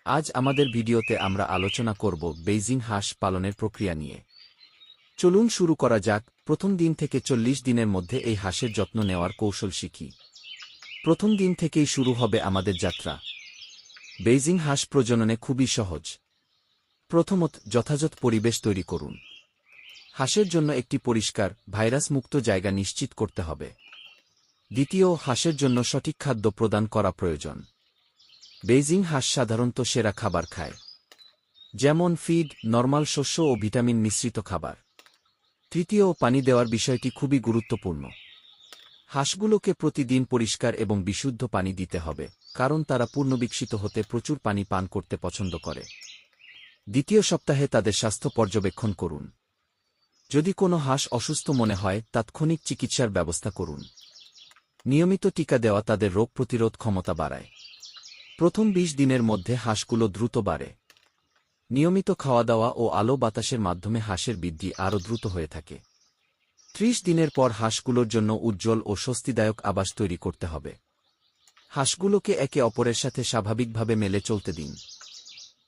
আজ আমাদের ভিডিওতে আমরা আলোচনা করব বেইজিং হাঁস পালনের প্রক্রিয়া নিয়ে। চলুন শুরু করা যাক। প্রথম দিন থেকে 40 দিনের মধ্যে এই হাঁসের যত্ন নেওয়ার কৌশল শিখি। প্রথম দিন থেকেই শুরু হবে আমাদের যাত্রা। বেইজিং হাঁস প্রজননে খুবই সহজ। প্রথমত, যথাযথ পরিবেশ তৈরি করুন। হাঁসের জন্য একটি পরিষ্কার, ভাইরাস মুক্ত জায়গা নিশ্চিত করতে হবে। দ্বিতীয়, হাঁসের জন্য সঠিক খাদ্য প্রদান করা প্রয়োজন। বেইজিং হাঁস সাধারণত সেরা খাবার খায়, যেমন ফিড, নরমাল শস্য ও ভিটামিন মিশ্রিত খাবার। তৃতীয়, পানি দেওয়ার বিষয়টি খুবই গুরুত্বপূর্ণ। হাঁসগুলোকে প্রতিদিন পরিষ্কার এবং বিশুদ্ধ পানি দিতে হবে, কারণ তারা পূর্ণবিকশিত হতে প্রচুর পানি পান করতে পছন্দ করে। দ্বিতীয় সপ্তাহে তাদের স্বাস্থ্য পর্যবেক্ষণ করুন। যদি কোনো হাঁস অসুস্থ মনে হয়, তাৎক্ষণিক চিকিৎসার ব্যবস্থা করুন। নিয়মিত টিকা দেওয়া তাদের রোগ প্রতিরোধ ক্ষমতা বাড়ায়। প্রথম 20 দিনের মধ্যে হাঁসগুলো দ্রুত বাড়ে। নিয়মিত খাওয়া দাওয়া ও আলো বাতাসের মাধ্যমে হাঁসের বৃদ্ধি আরও দ্রুত হয়ে থাকে। 30 দিনের পর হাঁসগুলোর জন্য উজ্জ্বল ও স্বস্তিদায়ক আবাস তৈরি করতে হবে। হাঁসগুলোকে একে অপরের সাথে স্বাভাবিকভাবে মেলে চলতে দিন।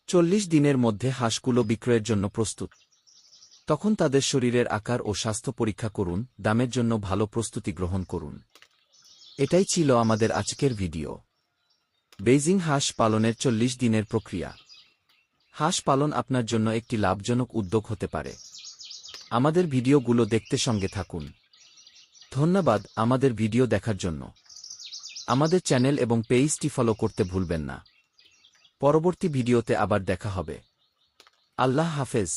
40 দিনের মধ্যে হাঁসগুলো বিক্রয়ের জন্য প্রস্তুত। তখন তাদের শরীরের আকার ও স্বাস্থ্য পরীক্ষা করুন। দামের জন্য ভালো প্রস্তুতি গ্রহণ করুন। এটাই ছিল আমাদের আজকের ভিডিও। বেইজিং হাঁস পালনের 40 দিনের প্রক্রিয়া। হাঁস পালন আপনার জন্য একটি লাভজনক উদ্যোগ হতে পারে। আমাদের ভিডিওগুলো দেখতে সঙ্গে থাকুন। ধন্যবাদ আমাদের ভিডিও দেখার জন্য। আমাদের চ্যানেল এবং পেজটি ফলো করতে ভুলবেন না। পরবর্তী ভিডিওতে আবার দেখা হবে। আল্লাহ হাফেজ।